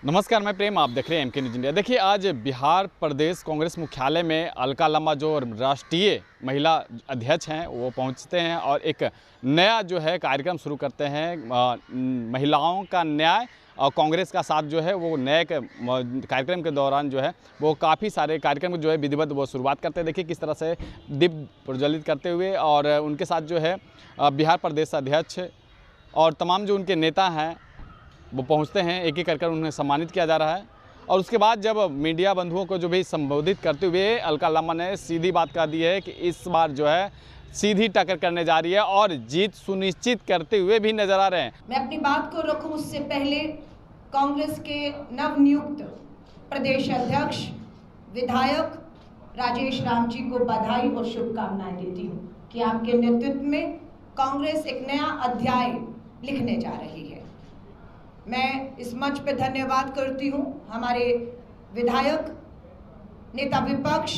नमस्कार, मैं प्रेम, आप देख रहे हैं एमके न्यूज़ इंडिया। देखिए, आज बिहार प्रदेश कांग्रेस मुख्यालय में अलका लामा जो राष्ट्रीय महिला अध्यक्ष हैं वो पहुंचते हैं और एक नया जो है कार्यक्रम शुरू करते हैं। महिलाओं का न्याय और कांग्रेस का साथ जो है वो नए कार्यक्रम के दौरान जो है वो काफ़ी सारे कार्यक्रम जो है विधिवत वो शुरुआत करते हैं। देखिए किस तरह से दीप प्रज्वलित करते हुए और उनके साथ जो है बिहार प्रदेश अध्यक्ष और तमाम जो उनके नेता हैं वो पहुंचते हैं। एक एक कर उन्हें सम्मानित किया जा रहा है। और उसके बाद जब मीडिया बंधुओं को जो भी संबोधित करते हुए अलका लामा ने सीधी बात कह दी है कि इस बार जो है सीधी टक्कर करने जा रही है और जीत सुनिश्चित करते हुए भी नजर आ रहे हैं। मैं अपनी बात को रखूं उससे पहले कांग्रेस के नवनियुक्त प्रदेश अध्यक्ष विधायक राजेश राम जी को बधाई और शुभकामनाएं देती हूं कि आपके नेतृत्व में कांग्रेस एक नया अध्याय लिखने जा रही है। मैं इस मंच पे धन्यवाद करती हूं हमारे विधायक नेता विपक्ष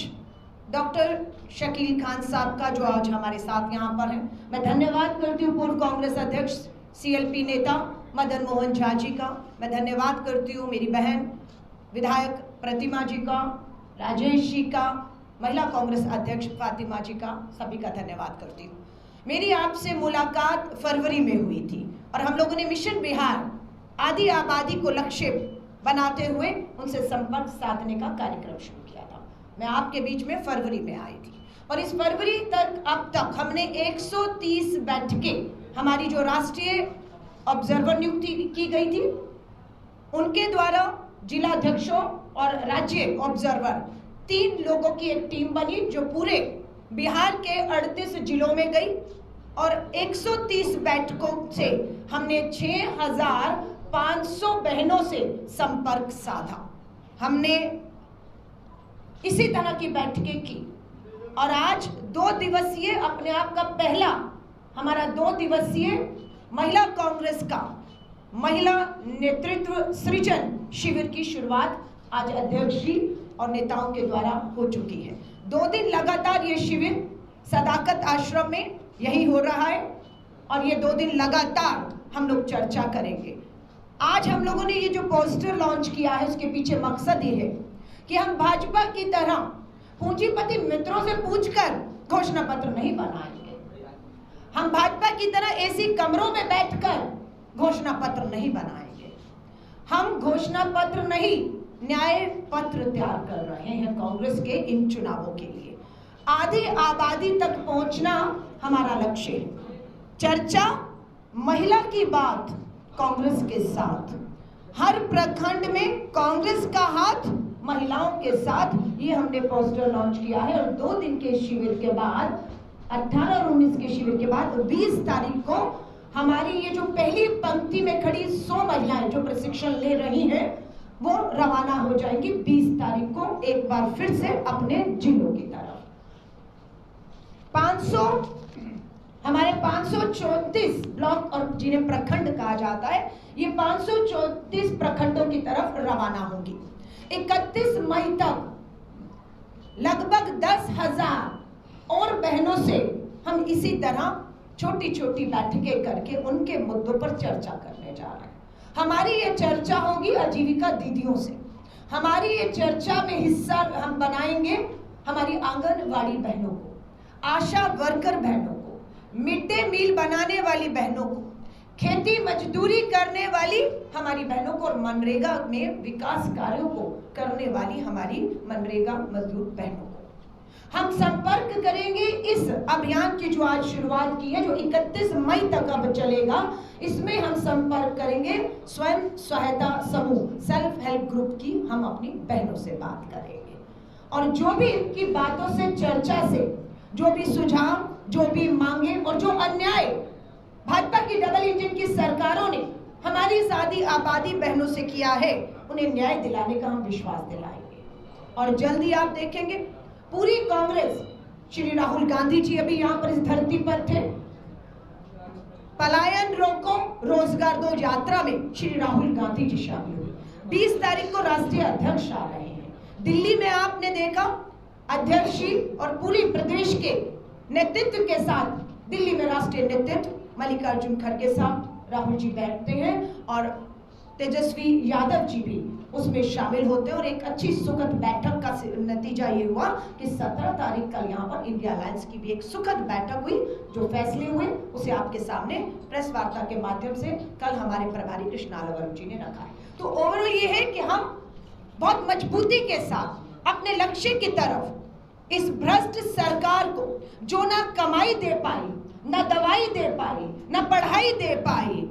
डॉक्टर शकील खान साहब का जो आज हमारे साथ यहां पर हैं। मैं धन्यवाद करती हूं पूर्व कांग्रेस अध्यक्ष सीएलपी नेता मदन मोहन झा जी का। मैं धन्यवाद करती हूं मेरी बहन विधायक प्रतिमा जी का, राजेश जी का, महिला कांग्रेस अध्यक्ष फातिमा जी का, सभी का धन्यवाद करती हूँ। मेरी आपसे मुलाकात फरवरी में हुई थी और हम लोगों ने मिशन बिहार आदि आबादी को लक्ष्य बनाते हुए उनसे संपर्क साधने का कार्यक्रम शुरू किया था। मैं आपके बीच में फरवरी में आई थी और इस फरवरी तक अब तक हमने 130 बैठकें हमारी जो राष्ट्रीय ऑब्जर्वर नियुक्ति की गई थी उनके द्वारा जिला अध्यक्षों और राज्य ऑब्जर्वर 3 लोगों की एक टीम बनी जो पूरे बिहार के 38 जिलों में गई और 130 बैठकों से हमने 6,500 बहनों से संपर्क साधा। हमने इसी तरह की बैठकें की और आज 2 दिवसीय अपने आप का पहला हमारा 2 दिवसीय महिला कांग्रेस का महिला नेतृत्व सृजन शिविर की शुरुआत आज अध्यक्ष जी और नेताओं के द्वारा हो चुकी है। 2 दिन लगातार ये शिविर सदाकत आश्रम में यही हो रहा है और ये 2 दिन लगातार हम लोग चर्चा करेंगे। आज हम लोगों ने ये जो पोस्टर लॉन्च किया है उसके पीछे मकसद ये है कि हम भाजपा की तरह पूंजीपति मित्रों से पूछकर घोषणा पत्र नहीं बनाएंगे। हम भाजपा की तरह ऐसी कमरों में बैठकर घोषणा पत्र नहीं बनाएंगे। हम घोषणा पत्र नहीं न्याय पत्र तैयार कर रहे हैं कांग्रेस के इन चुनावों के लिए। आधी आबादी तक पहुंचना हमारा लक्ष्य है। चर्चा महिला की बात कांग्रेस के साथ, हर प्रखंड में कांग्रेस का हाथ महिलाओं के साथ, ये हमने पोस्टर लॉन्च किया है। और 2 दिन के शिविर के बाद 18 और 19 के शिविर के बाद 20 तारीख को हमारी ये जो पहली पंक्ति में खड़ी 100 महिलाएं जो प्रशिक्षण ले रही हैं वो रवाना हो जाएंगी 20 तारीख को एक बार फिर से अपने जिलों की तरफ। 500 हमारे 534 ब्लॉक और जिन्हें प्रखंड कहा जाता है ये 534 प्रखंडों की तरफ रवाना होंगी। 31 मई तक लगभग 10,000 और बहनों से हम इसी तरह छोटी छोटी बैठकें करके उनके मुद्दों पर चर्चा करने जा रहे हैं। हमारी ये चर्चा होगी आजीविका दीदियों से। हमारी ये चर्चा में हिस्सा हम बनाएंगे हमारी आंगनवाड़ी बहनों को, आशा वर्कर बहनों को, मिड डे मील बनाने वाली बहनों को, खेती मजदूरी करने वाली हमारी बहनों को और मनरेगा में विकास कार्यों को करने वाली हमारी मनरेगा मजदूर बहनों को। हम संपर्क करेंगे इस अभियान की जो आज शुरुआत की है जो 31 मई तक अब चलेगा। इसमें हम संपर्क करेंगे स्वयं सहायता समूह सेल्फ हेल्प ग्रुप की हम अपनी बहनों से बात करेंगे और जो भी इनकी बातों से चर्चा से जो भी सुझाव, जो भी मांगे और जो अन्याय भाजपा की डबल इंजन की सरकारों ने हमारी आधी आबादी बहनों से किया है उन्हें न्याय दिलाने का हम विश्वास दिलाएंगे। और जल्दी आप देखेंगे पूरी कांग्रेस, श्री राहुल गांधी जी अभी यहाँ पर इस धरती पर थे, पलायन रोको रोजगार दो यात्रा में श्री राहुल गांधी जी शामिल हुए। 20 तारीख को राष्ट्रीय अध्यक्ष आ रहे हैं। दिल्ली में आपने देखा अध्यक्ष जी और पूरी प्रदेश के नेतृत्व के साथ दिल्ली में राष्ट्रीय नेतृत्व मल्लिकार्जुन खड़गे साहब राहुल जी बैठते हैं और तेजस्वी यादव जी भी उसमें शामिल होते हैं और एक अच्छी सुखद बैठक का नतीजा ये हुआ कि 17 तारीख कल यहाँ पर इंडिया अलायंस की भी एक सुखद बैठक हुई। जो फैसले हुए उसे आपके सामने प्रेस वार्ता के माध्यम से कल हमारे प्रभारी कृष्णाला वरुण जी ने रखा है। तो ओवरऑल ये है कि हम बहुत मजबूती के साथ अपने लक्ष्य की तरफ इस भ्रष्ट सरकार को, जो ना कमाई दे पाई, ना दवाई दे पाई, ना पढ़ाई दे पाई,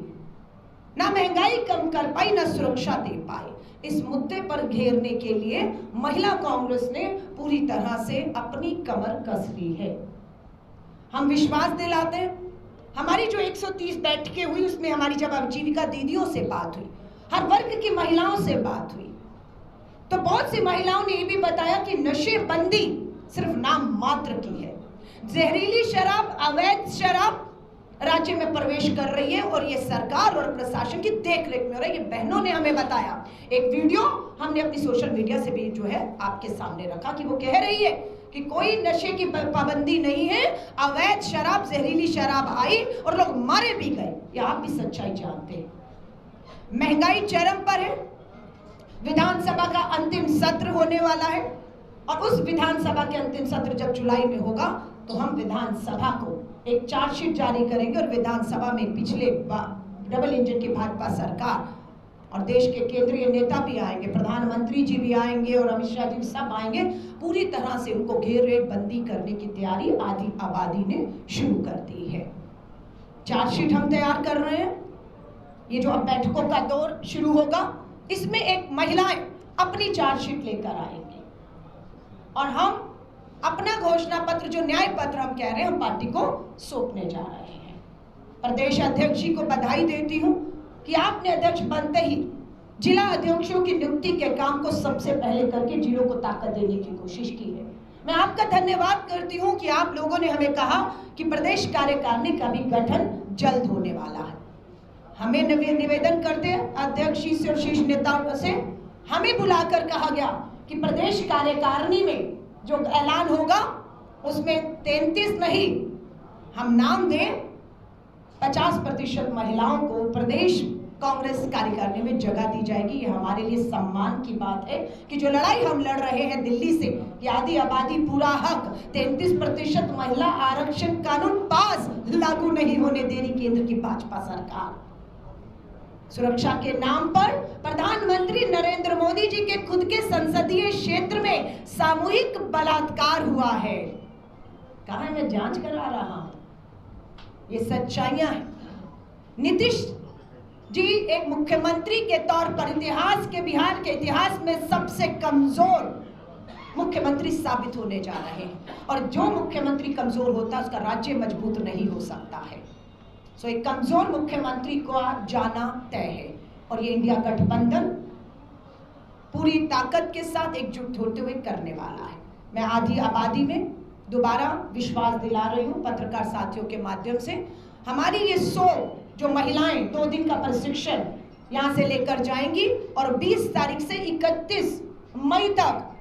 ना महंगाई कम कर पाई, ना सुरक्षा दे पाई, इस मुद्दे पर घेरने के लिए महिला कांग्रेस ने पूरी तरह से अपनी कमर कस ली है। हम विश्वास दिलाते हैं। हमारी जो 130 बैठकें हुई उसमें हमारी जब आजीविका दीदियों से बात हुई, हर वर्ग की महिलाओं से बात हुई, तो बहुत सी महिलाओं ने ये भी बताया कि नशेबंदी सिर्फ नाम मात्र की है। जहरीली शराब, अवैध शराब राज्य में प्रवेश कर रही है और ये सरकार और प्रशासन की देखरेख में हो रहा है। ये बहनों ने हमें बताया। एक वीडियो हमने अपनी सोशल मीडिया से भी जो है आपके सामने रखा कि वो कह रही है कि कोई नशे की पाबंदी नहीं है, अवैध शराब, जहरीली शराब आई और लोग मारे भी गए। ये आप भी सच्चाई जानते हैं। महंगाई चरम पर है। विधानसभा का अंतिम सत्र होने वाला है और उस विधानसभा के अंतिम सत्र जब जुलाई में होगा तो हम विधानसभा को एक चार्जशीट जारी करेंगे और विधानसभा में पिछले डबल इंजन की भाजपा सरकार और देश के केंद्रीय नेता भी आएंगे, प्रधानमंत्री जी भी आएंगे और अमित शाह जी सब आएंगे। पूरी तरह से उनको घेरेबंदी करने की तैयारी आधी आबादी ने शुरू कर दी है। चार्जशीट हम तैयार कर रहे हैं। ये जो अब बैठकों का दौर शुरू होगा, इसमें एक महिलाएं अपनी चार्जशीट लेकर आएंगी और हम अपना घोषणा पत्र, जो न्याय पत्र हम कह रहे हैं, हम पार्टी को सौंपने जा रहे हैं। प्रदेश अध्यक्ष जी को बधाई देती हूं कि आपने अध्यक्ष बनते ही जिला अध्यक्षों की नियुक्ति के काम को सबसे पहले करके जिलों को ताकत देने की कोशिश की है। मैं आपका धन्यवाद करती हूं कि आप लोगों ने हमें कहा कि प्रदेश कार्यकारिणी का भी गठन जल्द होने वाला है। हमें निवेदन करते हैं अध्यक्ष जी से और शीर्ष नेताओं से, हमें बुलाकर कहा गया कि प्रदेश कार्यकारिणी में जो ऐलान होगा उसमें 33 नहीं, हम नाम दें 50% महिलाओं को प्रदेश कांग्रेस कार्यकारिणी में जगह दी जाएगी। ये हमारे लिए सम्मान की बात है कि जो लड़ाई हम लड़ रहे हैं दिल्ली से कि आधी आबादी पूरा हक, 33% महिला आरक्षण कानून पास लागू नहीं होने दे रही केंद्र की भाजपा सरकार। सुरक्षा के नाम पर प्रधानमंत्री नरेंद्र मोदी जी के खुद के संसदीय क्षेत्र में सामूहिक बलात्कार हुआ है। कहा है मैं जांच करा रहा हूं, ये सच्चाइयां हैं। नीतीश जी एक मुख्यमंत्री के तौर पर इतिहास के, बिहार के इतिहास में सबसे कमजोर मुख्यमंत्री साबित होने जा रहे हैं और जो मुख्यमंत्री कमजोर होता है उसका राज्य मजबूत नहीं हो सकता है। सो एक कमजोर मुख्यमंत्री को जाना तय है और ये इंडिया गठबंधन पूरी ताकत के साथ एकजुट होते हुए करने वाला है। मैं आधी आबादी में दोबारा विश्वास दिला रही हूं पत्रकार साथियों के माध्यम से। हमारी ये 100 जो महिलाएं 2 दिन का प्रशिक्षण यहां से लेकर जाएंगी और 20 तारीख से 31 मई तक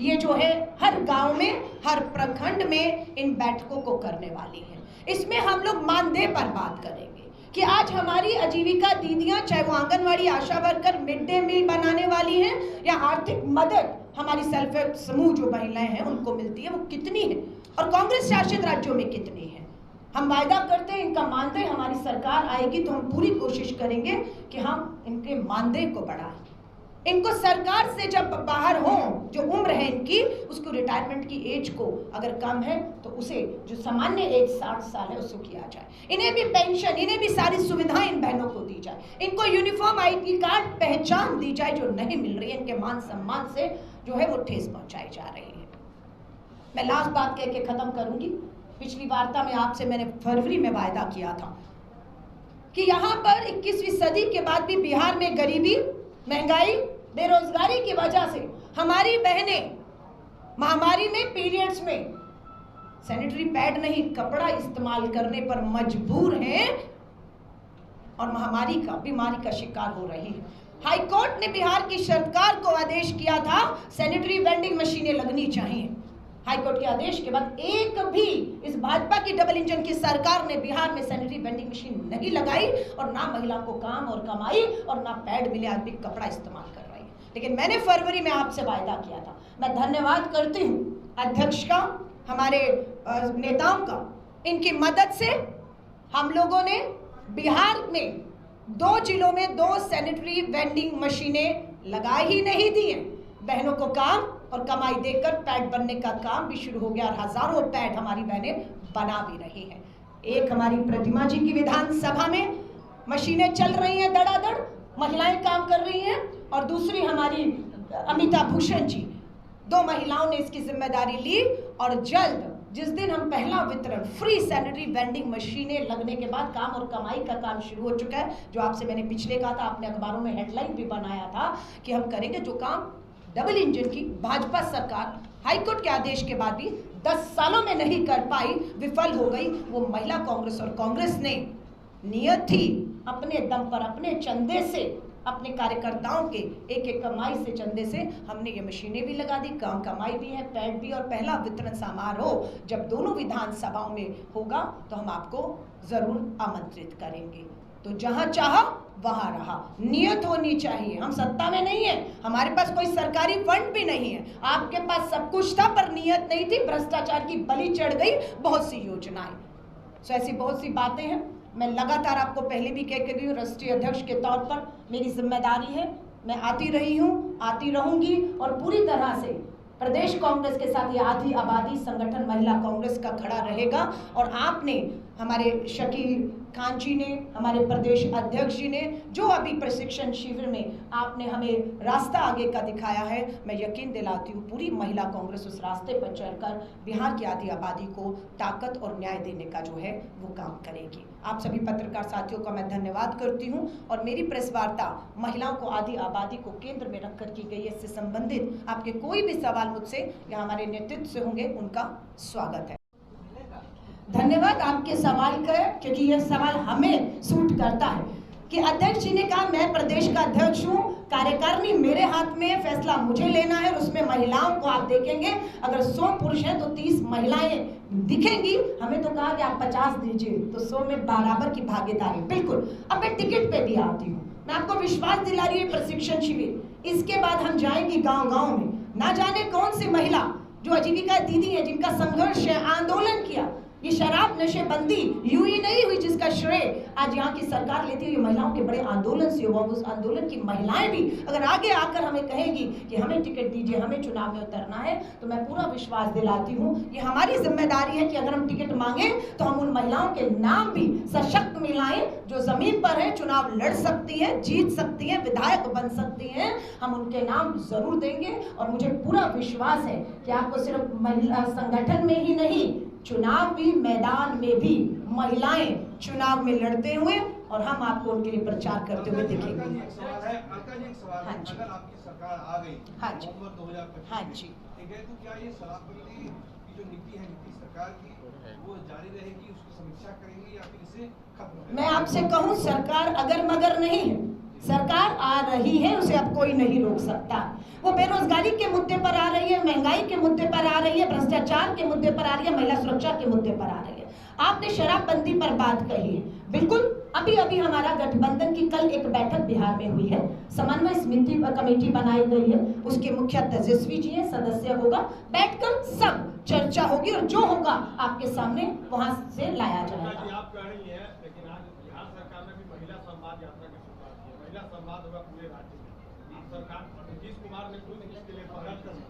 ये जो है हर गांव में, हर प्रखंड में इन बैठकों को करने वाली है। इसमें हम लोग मानदेय पर बात करेंगे कि आज हमारी आजीविका दीदियां, चाहे वो आंगनवाड़ी आशा वर्कर, मिड डे मील बनाने वाली हैं या आर्थिक मदद हमारी सेल्फ हेल्प समूह जो महिलाएं हैं उनको मिलती है, वो कितनी है और कांग्रेस शासित राज्यों में कितनी है। हम वायदा करते हैं इनका मानदेय, हमारी सरकार आएगी तो हम पूरी कोशिश करेंगे कि हम इनके मानदेय को बढ़ाएं। इनको सरकार से जब बाहर हो, जो उम्र है इनकी, उसको रिटायरमेंट की एज को अगर कम है तो उसे जो सामान्य एज 60 साल है उसको किया जाए। इन्हें भी पेंशन, इन्हें भी सारी सुविधाएं इन बहनों को दी जाए। इनको यूनिफॉर्म आईडी कार्ड पहचान दी जाए जो नहीं मिल रही है। इनके मान सम्मान से जो है वो ठेस पहुंचाई जा रही है। मैं लास्ट बात कह के खत्म करूंगी। पिछली वार्ता में आपसे मैंने फरवरी में वायदा किया था कि यहाँ पर 21वीं सदी के बाद भी बिहार में गरीबी, महंगाई, बेरोजगारी की वजह से हमारी बहनें महामारी में, पीरियड्स में सैनिटरी पैड नहीं, कपड़ा इस्तेमाल करने पर मजबूर हैं और महामारी का, बीमारी का शिकार हो रही है। हाई कोर्ट ने बिहार की सरकार को आदेश किया था सैनिटरी वेंडिंग मशीनें लगनी चाहिए। हाईकोर्ट के आदेश के बाद एक भी इस भाजपा की डबल इंजन की सरकार ने बिहार में सैनिटरी वेंडिंग मशीन नहीं लगाई और ना महिला को काम और कमाई और ना पैड मिले आदमी कपड़ा इस्तेमाल कर रही है। लेकिन मैंने फरवरी में आपसे वायदा किया था। मैं धन्यवाद करती हूँ अध्यक्ष का, हमारे नेताओं का। इनकी मदद से हम लोगों ने बिहार में 2 जिलों में 2 सैनिटरी वेंडिंग मशीनें लगा ही नहीं दी हैं। बहनों को काम और कमाई देकर पैड बनने का काम भी शुरू हो गया और हजारों पैड हमारी बहनें बना भी रही हैं। एक हमारी प्रतिमा जी की विधानसभा में मशीनें चल रही हैं, धड़ाधड़ महिलाएं काम कर रही हैं, और दूसरी हमारी अमिता भूषण जी, 2 महिलाओं ने इसकी जिम्मेदारी ली। और जल्द जिस दिन हम पहला वितरण फ्री सैनिटरी वेंडिंग मशीनें लगने के बाद काम और कमाई का काम शुरू हो चुका है, जो आपसे मैंने पिछले कहा था, आपने अखबारों में हेडलाइन भी बनाया था कि हम करेंगे, जो काम डबल इंजन की भाजपा सरकार हाईकोर्ट के आदेश के बाद भी 10 सालों में नहीं कर पाई, विफल हो गई, वो महिला कांग्रेस और कांग्रेस ने नियत थी अपने दम पर, अपने चंदे से, अपने कार्यकर्ताओं के एक कमाई से, चंदे से हमने ये मशीनें भी लगा दी, काम कमाई भी है, पैड भी। और पहला वितरण समारोह जब दोनों विधानसभाओं में होगा तो हम आपको जरूर आमंत्रित करेंगे। तो जहां चाहा वहां रहा, नियत होनी चाहिए। हम सत्ता में नहीं है, हमारे पास कोई सरकारी फंड भी नहीं है, आपके पास सब कुछ था पर नियत नहीं थी, भ्रष्टाचार की बलि चढ़ गई बहुत सी योजनाएं। सो ऐसी बहुत सी बातें हैं। मैं लगातार आपको पहले भी कह के गई हूँ, राष्ट्रीय अध्यक्ष के तौर पर मेरी जिम्मेदारी है, मैं आती रही हूँ, आती रहूंगी और पूरी तरह से प्रदेश कांग्रेस के साथ ये आधी आबादी संगठन महिला कांग्रेस का खड़ा रहेगा। और आपने, हमारे शकील खान जी ने, हमारे प्रदेश अध्यक्ष जी ने, जो अभी प्रशिक्षण शिविर में आपने हमें रास्ता आगे का दिखाया है, मैं यकीन दिलाती हूँ पूरी महिला कांग्रेस उस रास्ते पर चलकर बिहार की आधी आबादी को ताकत और न्याय देने का जो है वो काम करेगी। आप सभी पत्रकार साथियों का मैं धन्यवाद करती हूँ। और मेरी प्रेस वार्ता महिलाओं को, आधी आबादी को केंद्र में रखकर की गई है। इससे संबंधित आपके कोई भी सवाल मुझसे या हमारे नेतृत्व से होंगे, उनका स्वागत है। धन्यवाद आपके सवाल का, क्योंकि यह सवाल हमें सूट करता है कि अध्यक्ष जी ने कहा मैं प्रदेश का अध्यक्ष हूँ, कार्यकारिणी मेरे हाथ में, फैसला मुझे लेना है। और उसमें महिलाओं को आप देखेंगे, अगर 100 पुरुष हैं तो 30 महिलाएं दिखेंगी। हमें तो कहा कि आप 50 दीजिए, तो 100 में बराबर की भागीदारी। बिल्कुल। अब मैं टिकट पे भी आती हूँ, मैं आपको विश्वास दिला रही हूँ, प्रशिक्षण शिविर इसके बाद हम जाएंगे गाँव-गाँव में। ना जाने कौन सी महिला जो आजीविका दीदी है, जिनका संघर्ष है, आंदोलन किया, ये शराब नशेबंदी यूं ही नहीं हुई जिसका श्रेय आज यहाँ की सरकार लेती हुई महिलाओं के बड़े आंदोलन से हुआ। उस आंदोलन की महिलाएं भी अगर आगे आकर हमें कहेगी कि हमें टिकट दीजिए, हमें चुनाव में उतरना है, तो मैं पूरा विश्वास दिलाती हूँ ये हमारी जिम्मेदारी है कि अगर हम टिकट मांगे तो हम उन महिलाओं के नाम भी सशक्त मिलाएं जो जमीन पर है, चुनाव लड़ सकती है, जीत सकती है, विधायक बन सकती हैं। हम उनके नाम जरूर देंगे। और मुझे पूरा विश्वास है कि आपको सिर्फ महिला संगठन में ही नहीं, चुनाव भी मैदान में भी महिलाएं चुनाव में लड़ते हुए और हम आपको उनके लिए प्रचार करते हुए दिखेंगे। हाँ जी, अगर आपकी सरकार आ गई, हाँ जी, 2025, हाँ जी, ठीक है, तो क्या ये शराबबंदी की जो नीति है नीति सरकार की, वो जारी रहेगी, उसकी समीक्षा करेंगी या फिर इसे खत्म? मैं आपसे कहूं, सरकार अगर मगर नहीं है, सरकार आ रही है, उसे अब कोई नहीं रोक सकता। वो बेरोजगारी के मुद्दे पर आ रही है, महंगाई के मुद्दे पर आ रही है, भ्रष्टाचार के मुद्दे पर आ रही है, महिला सुरक्षा के मुद्दे पर आ रही है। आपने शराबबंदी पर बात कही है, बिल्कुल। अभी अभी हमारा गठबंधन की कल एक बैठक बिहार में हुई है, समन्वय समिति कमेटी बनाई गई है, उसके मुखिया तेजस्वी जी हैं, सदस्य होगा, बैठकर सब चर्चा होगी और जो होगा आपके सामने वहां से लाया जाएगा। आप कह रही हैं, लेकिन आज बिहार सरकार ने भी महिला संवाद यात्रा की शुरुआत की है। महिला संवाद होगा पूरे राज्य में। सरकार नीतीश कुमार ने खुद इसके लिए पहल कर,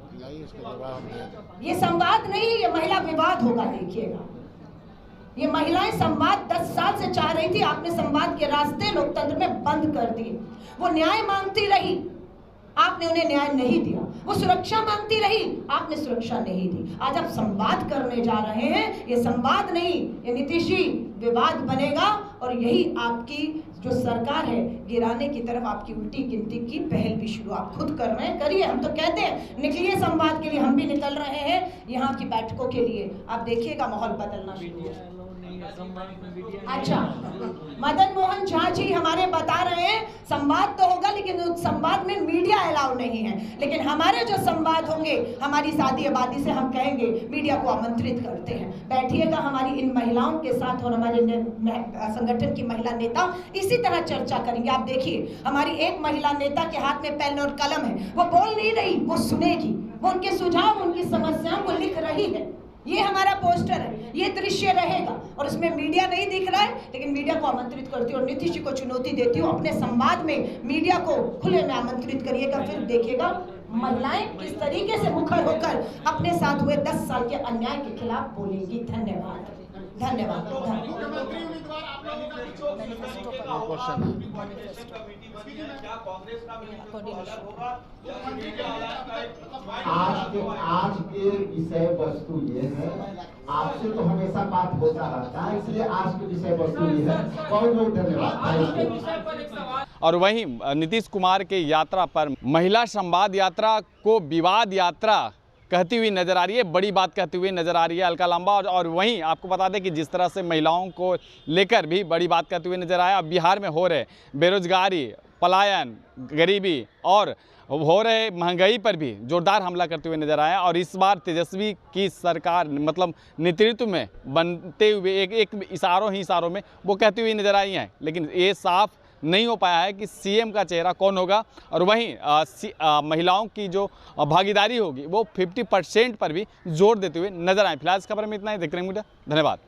ये संवाद नहीं, ये महिला विवाद होगा। देखिएगा, ये महिलाएं संवाद 10 साल से चाह रही थी, आपने संवाद के रास्ते लोकतंत्र में बंद कर दिए। वो न्याय मांगती रही, आपने उन्हें न्याय नहीं दिया। वो सुरक्षा मांगती रही, आपने सुरक्षा नहीं दी। आज आप संवाद करने जा रहे हैं, ये संवाद नहीं, ये नीतीश जी विवाद बनेगा। और यही आपकी जो सरकार है, गिराने की तरफ आपकी उल्टी गिनती की पहल भी शुरू आप खुद कर रहे हैं। करिए, हम तो कहते हैं निकलिए संवाद के लिए, हम भी निकल रहे हैं यहाँ की बैठकों के लिए। आप देखिएगा माहौल बदलना शुरू हो। अच्छा, मदन मोहन झा जी हमारे बता रहे हैं संवाद तो होगा, लेकिन उस संवाद में मीडिया अलाउ नहीं है। लेकिन हमारे जो संवाद होंगे, हमारी शादी आबादी से हम कहेंगे मीडिया को आमंत्रित करते हैं, बैठिएगा हमारी इन महिलाओं के साथ और हमारे संगठन की महिला नेता इसी तरह चर्चा करेंगे। आप देखिए हमारी एक महिला नेता के हाथ में पेन और कलम है, वो बोल नहीं रही, वो सुनेगी, वो उनके सुझाव उनकी समस्याओं को लिख रही है। ये हमारा पोस्टर है, ये दृश्य रहेगा और इसमें मीडिया नहीं दिख रहा है, लेकिन मीडिया को आमंत्रित करती हूँ और नीतीश जी को चुनौती देती हूँ, अपने संवाद में मीडिया को खुले में आमंत्रित करिएगा। फिर देखिएगा महिलाएं किस तरीके से मुखर होकर अपने साथ हुए 10 साल के अन्याय के खिलाफ बोलेंगी। धन्यवाद, धन्यवाद। मुख्यमंत्री उम्मीदवार आप लोगों का क्या कांग्रेस का अलग होगा? आज के विषय वस्तु ये है, आपसे तो हमेशा बात होता रहता है, इसलिए आज के विषय वस्तु ये है। बहुत बहुत धन्यवाद। और वहीं नीतीश कुमार के यात्रा पर महिला संवाद यात्रा को विवाद यात्रा कहती हुई नजर आ रही है, बड़ी बात कहती हुई नजर आ रही है अलका लांबा। और वहीं आपको बता दें कि जिस तरह से महिलाओं को लेकर भी बड़ी बात कहते हुए नजर आया, बिहार में हो रहे बेरोजगारी, पलायन, गरीबी और हो रहे महंगाई पर भी जोरदार हमला करते हुए नजर आया। और इस बार तेजस्वी की सरकार मतलब नेतृत्व में बनते हुए एक इशारों में वो कहती हुई नजर आई हैं, लेकिन ये साफ नहीं हो पाया है कि सीएम का चेहरा कौन होगा। और वहीं महिलाओं की जो भागीदारी होगी वो 50% पर भी जोर देते हुए नजर आए। फिलहाल इस खबर में इतना ही। देख रहे हैं मीडिया, धन्यवाद।